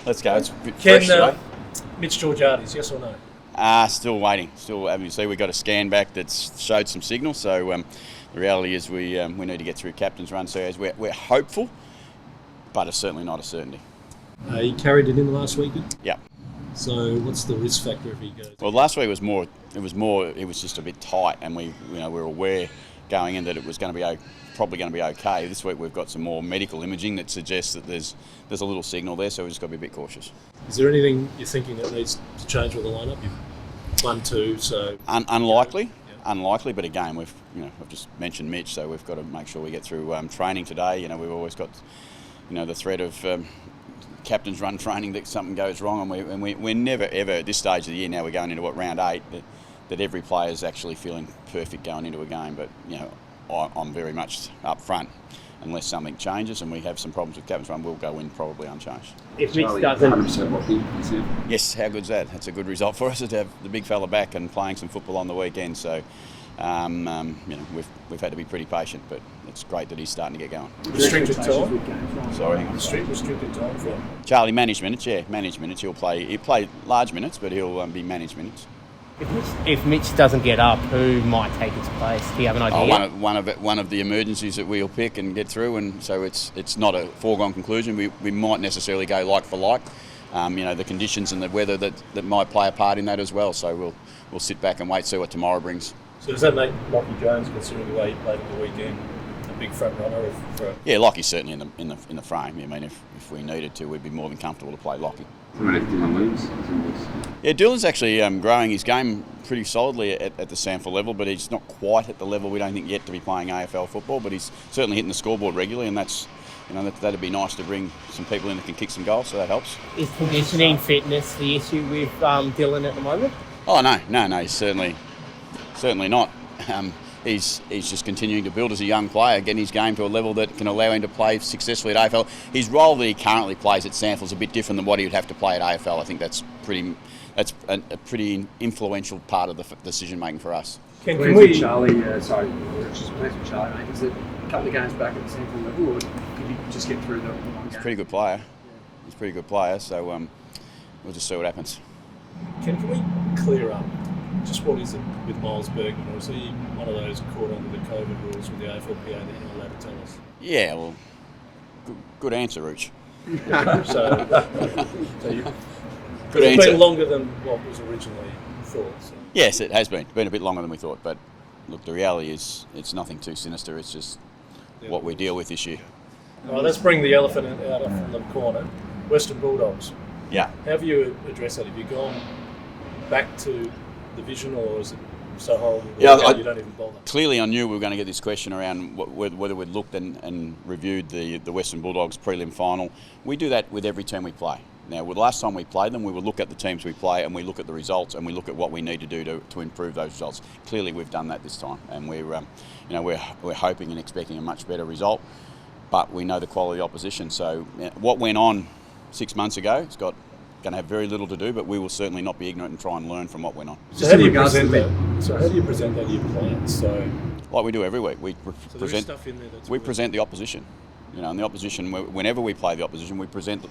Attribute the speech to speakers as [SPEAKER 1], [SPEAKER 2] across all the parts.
[SPEAKER 1] Let's go. It's a bit
[SPEAKER 2] Can
[SPEAKER 1] fresh today.
[SPEAKER 2] Mitch Georgiades, yes or no?
[SPEAKER 1] Still waiting. Still, obviously, we got a scan back that's showed some signals. So the reality is we need to get through captain's run series. We're hopeful, but it's certainly not a certainty.
[SPEAKER 2] He carried it in the last week.
[SPEAKER 1] Yeah.
[SPEAKER 2] So what's the risk factor if he goes?
[SPEAKER 1] Well, last week was more. It was just a bit tight, and we were aware going in that it was going to be probably going to be okay. This week we've got some more medical imaging that suggests that there's a little signal there, so we've just got to be a bit cautious.
[SPEAKER 2] Is there anything you're thinking that needs to change with the lineup? You've won two, so
[SPEAKER 1] unlikely.
[SPEAKER 2] Yeah.
[SPEAKER 1] Unlikely, but again, I've just mentioned Mitch, so we've got to make sure we get through training today. We've always got the threat of captain's run training that something goes wrong, and we're never ever at this stage of the year. Now we're going into round 8 that every player is actually feeling perfect going into a game. But I'm very much up front. Unless something changes and we have some problems with captain's run, we'll go in probably unchanged.
[SPEAKER 3] If Mitch doesn't,
[SPEAKER 4] 100% lucky.
[SPEAKER 1] Yes, how good's that? That's a good result for us to have the big fella back and playing some football on the weekend. So, we've had to be pretty patient, but it's great that he's starting to get going.
[SPEAKER 2] Restricted time.
[SPEAKER 1] Sorry,
[SPEAKER 2] Restricted time for him.
[SPEAKER 1] Charlie managed minutes. Yeah, managed minutes. He'll play large minutes, but he'll be managed minutes.
[SPEAKER 3] if Mitch doesn't get up, who might take his place? Do you have an idea?
[SPEAKER 1] One of the emergencies that we'll pick and get through, and so it's not a foregone conclusion. We might necessarily go like for like. The conditions and the weather that might play a part in that as well. So we'll sit back and wait, see what tomorrow brings.
[SPEAKER 2] So does that make Lockie Jones, considering the way he played at the weekend, a big front runner?
[SPEAKER 1] Yeah, Lockie's certainly in the frame. I mean, if we needed to, we'd be more than comfortable to play Lockie. Yeah, Dylan's actually growing his game pretty solidly at the Sanford level, but he's not quite at the level we don't think yet to be playing AFL football. But he's certainly hitting the scoreboard regularly, and that'd be nice to bring some people in that can kick some goals, so that helps.
[SPEAKER 3] Is conditioning, fitness the issue with Dylan at the moment?
[SPEAKER 1] Oh no, he's certainly not. He's just continuing to build as a young player, getting his game to a level that can allow him to play successfully at AFL. His role that he currently plays at Sanford is a bit different than what he would have to play at AFL. I think that's a pretty influential part of the decision making for us.
[SPEAKER 4] Can we, Charlie? Just play with Charlie, mate. Is it a couple of games back at the Sanford level, or could you just get through the one game?
[SPEAKER 1] He's a pretty good player. Yeah. He's a pretty good player, so we'll just see what happens.
[SPEAKER 2] Can we clear up just what is it with Miles Bergman, or is he one of those caught under the COVID rules with the AFLPA that you're not allowed to tell us?
[SPEAKER 1] Yeah, well, good answer, Rooch.
[SPEAKER 2] Good answer. It's been longer than what was originally thought. So.
[SPEAKER 1] Yes, it has been. It's been a bit longer than we thought, but look, the reality is it's nothing too sinister. It's just what we deal with this year.
[SPEAKER 2] All right, let's bring the elephant out of the corner. Western Bulldogs.
[SPEAKER 1] Yeah.
[SPEAKER 2] How have you addressed that? Have you gone back to the vision, or is it so horrible you don't even bother?
[SPEAKER 1] Clearly I knew we were going to get this question around whether we'd looked and reviewed the Western Bulldogs prelim final. We do that with every team we play. Now, the last time we played them, we would look at the teams we play and we look at the results and we look at what we need to do to improve those results. Clearly we've done that this time, and we're hoping and expecting a much better result, but we know the quality of the opposition. So what went on 6 months ago, it's going to have very little to do, but we will certainly not be ignorant and try and learn from what went on.
[SPEAKER 2] So how do you present that to your players?
[SPEAKER 1] Like we do every week, we present
[SPEAKER 2] stuff in there that's
[SPEAKER 1] present the opposition. And the opposition, whenever we play the opposition, we present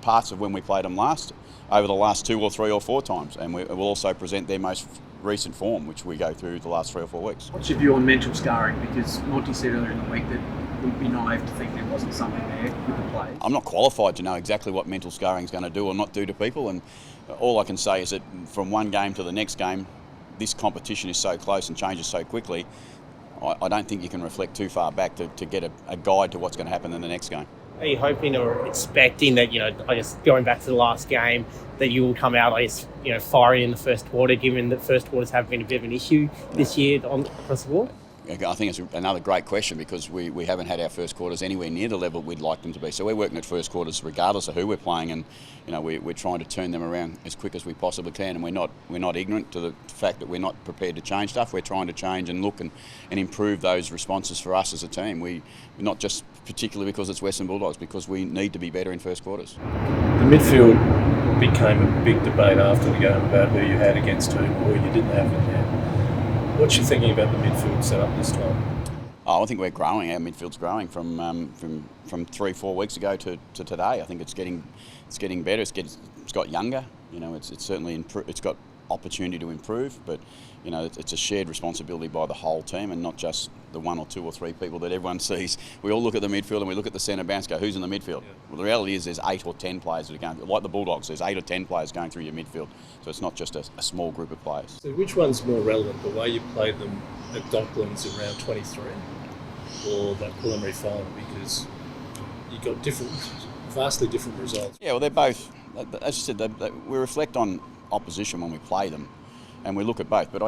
[SPEAKER 1] parts of when we played them over the last 2 or 3 or 4 times, and we'll also present their most recent form, which we go through the last 3 or 4 weeks.
[SPEAKER 4] What's your view on mental scarring? Because Monty said earlier in the week that we'd be naive to think there wasn't something there with the players.
[SPEAKER 1] I'm not qualified to know exactly what mental scarring is going to do or not do to people, and all I can say is that from one game to the next game, this competition is so close and changes so quickly. I don't think you can reflect too far back to get a guide to what's going to happen in the next game.
[SPEAKER 3] Are you hoping or expecting that, I guess going back to the last game, that you will come out, firing in the first quarter, given that first quarters have been a bit of an issue this year across the board?
[SPEAKER 1] I think it's another great question, because we haven't had our first quarters anywhere near the level we'd like them to be. So we're working at first quarters regardless of who we're playing, and we're trying to turn them around as quick as we possibly can. And we're not ignorant to the fact that we're not prepared to change stuff. We're trying to change and look and improve those responses for us as a team. We're not just particularly because it's Western Bulldogs, because we need to be better in first quarters.
[SPEAKER 2] The midfield became a big debate after the game about who you had against whom or who you didn't have in there. What's your thinking about the midfield setup this time?
[SPEAKER 1] Oh, I think we're growing. Our midfield's growing from 3-4 weeks ago to today. I think it's getting better. It's got younger. You know, it's certainly it's got opportunity to improve, but you know, it's a shared responsibility by the whole team and not just the 1 or 2 or 3 people that everyone sees. We all look at the midfield and we look at the centre bounce, go, who's in the midfield? Yeah. Well, the reality is there's 8 or 10 players that are going, like the Bulldogs, there's 8 or 10 players going through your midfield. So it's not just a small group of players.
[SPEAKER 2] So which one's more relevant, the way you played them at Docklands in round 23 or that preliminary final? Because you got vastly different results.
[SPEAKER 1] Yeah, well, they're both, as I said, we reflect on opposition when we play them, and we look at both. But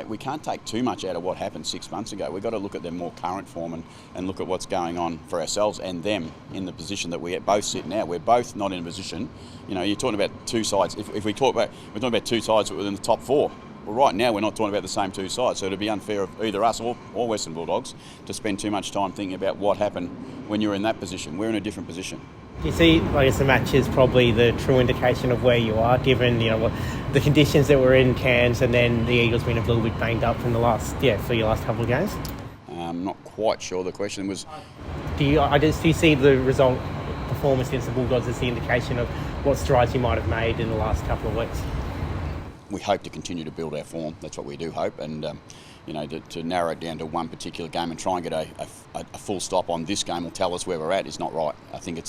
[SPEAKER 1] we can't take too much out of what happened 6 months ago. We've got to look at their more current form and look at what's going on for ourselves and them in the position that we both sit now. We're both not in a position. You know, you're talking about two sides. If we're talking about two sides within the top 4. Well, right now we're not talking about the same two sides, so it'd be unfair of either us or Western Bulldogs to spend too much time thinking about what happened when you're in that position. We're in a different position.
[SPEAKER 3] Do you see, I guess, the match is probably the true indication of where you are, given what the conditions that were in Cairns, and then the Eagles being a little bit banged up for your last couple of games?
[SPEAKER 1] I'm not quite sure. The question was,
[SPEAKER 3] do you see the result performance against the Bulldogs as the indication of what strides you might have made in the last couple of weeks?
[SPEAKER 1] We hope to continue to build our form. That's what we do hope, and to narrow it down to one particular game and try and get a full stop on this game will tell us where we're at is not right. I think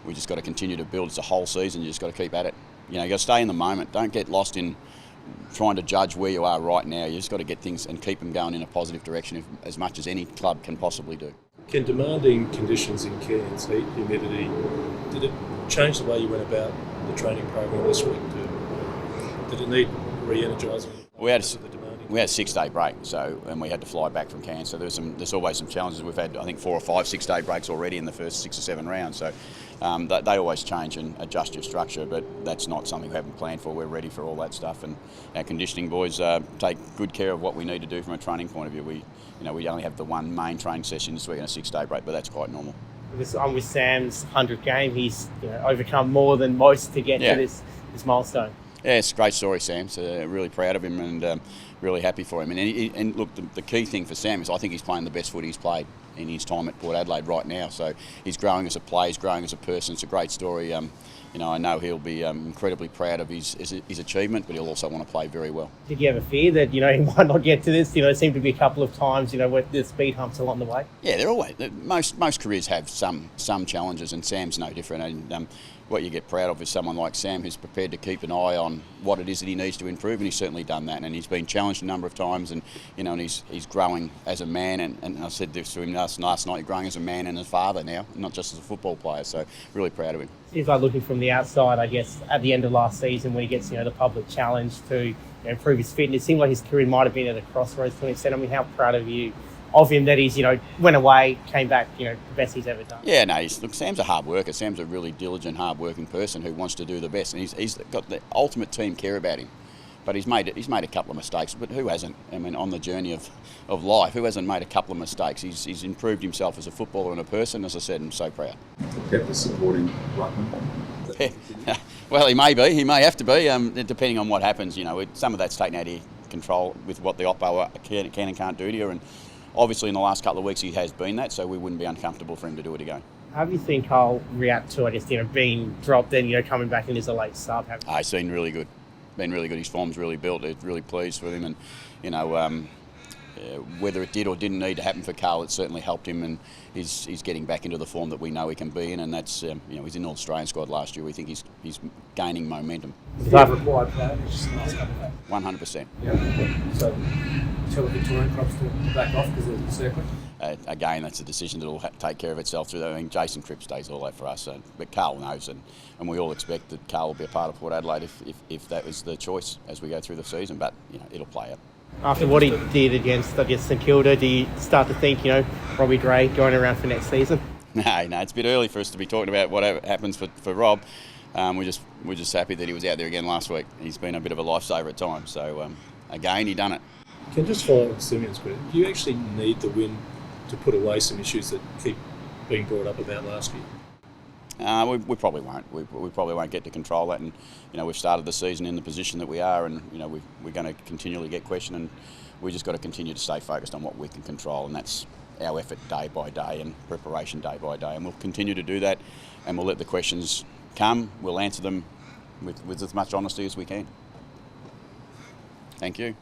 [SPEAKER 1] we just got to continue to build. It's a whole season. You just got to keep at it. You got to stay in the moment. Don't get lost in trying to judge where you are right now. You just got to get things and keep them going in a positive direction as much as any club can possibly do.
[SPEAKER 2] Can demanding conditions in Cairns, heat, humidity, did it change the way you went about the training program this week? Did it need re-energising?
[SPEAKER 1] We had a 6-day break, and we had to fly back from Cairns. So there's always some challenges. We've had, I think, 4 or 5 6-day breaks already in the first 6 or 7 rounds. So they always change and adjust your structure, but that's not something we haven't planned for. We're ready for all that stuff, and our conditioning boys take good care of what we need to do from a training point of view. We only have the one main training session this week and a 6-day break, but that's quite normal.
[SPEAKER 3] I'm with Sam's 100th game. He's overcome more than most to get to this milestone.
[SPEAKER 1] Yeah, it's a great story, Sam. So really proud of him and really happy for him. And look, the key thing for Sam is I think he's playing the best footy he's played in his time at Port Adelaide right now. So he's growing as a player, he's growing as a person. It's a great story. I know he'll be incredibly proud of his achievement, but he'll also want to play very well. Did
[SPEAKER 3] you ever fear that he might not get to this? There seemed to be a couple of times where the speed humps along the way.
[SPEAKER 1] Yeah, they're always most careers have some challenges, and Sam's no different. And what you get proud of is someone like Sam who's prepared to keep an eye on what it is that he needs to improve, and he's certainly done that. And he's been challenged a number of times, and and he's growing as a man. And I said this to him last night. You're growing as a man and a father now, not just as a football player. So really proud of him.
[SPEAKER 3] If I'm looking from the outside, I guess at the end of last season when he gets the public challenge to improve his fitness, it seemed like his career might have been at a crossroads to an extent. I mean, how proud of you of him that he's went away, came back, the best he's ever done.
[SPEAKER 1] Yeah, no, look, Sam's a hard worker. Sam's a really diligent, hard-working person who wants to do the best, and he's got the ultimate team care about him. But he's made a couple of mistakes. But who hasn't? I mean, on the journey of life, who hasn't made a couple of mistakes? He's improved himself as a footballer and a person. As I said, I'm so proud.
[SPEAKER 5] Kept the supporting ruckman.
[SPEAKER 1] Well, he may be. He may have to be, depending on what happens. Some of that's taken out of your control with what the oppo can and can't do to you. And obviously, in the last couple of weeks, he has been that. So we wouldn't be uncomfortable for him to do it again.
[SPEAKER 3] How do you think I'll react to, being dropped and coming back in as a late sub?
[SPEAKER 1] He's been really good. His form's really built. It's really pleased with him, and whether it did or didn't need to happen for Carl, it certainly helped him, and he's getting back into the form that we know he can be in, and that's he's in the Australian squad last year. We think he's gaining momentum.
[SPEAKER 4] Is that required player?
[SPEAKER 1] 100%.
[SPEAKER 4] Yeah. So tell the Victorian Crops to back off because of the circuit.
[SPEAKER 1] Again, that's a decision that will take care of itself through that. I mean, Jason Cripps stays all that for us, but Carl knows, and we all expect that Carl will be a part of Port Adelaide if that was the choice as we go through the season. But it'll play out.
[SPEAKER 3] After what he did against St Kilda, do you start to think Robbie Gray going around for next season?
[SPEAKER 1] No, it's a bit early for us to be talking about what happens for Rob. We're just happy that he was out there again last week. He's been a bit of a lifesaver at times. So again, he done it.
[SPEAKER 2] Can I just follow up Simeon's question? Do you actually need the win to put away some issues that keep being brought up about last year?
[SPEAKER 1] We probably won't. We probably won't get to control that, and we've started the season in the position that we are, and we're going to continually get questioned, and we just got to continue to stay focused on what we can control, and that's our effort day by day and preparation day by day, and we'll continue to do that, and we'll let the questions come. We'll answer them with as much honesty as we can. Thank you.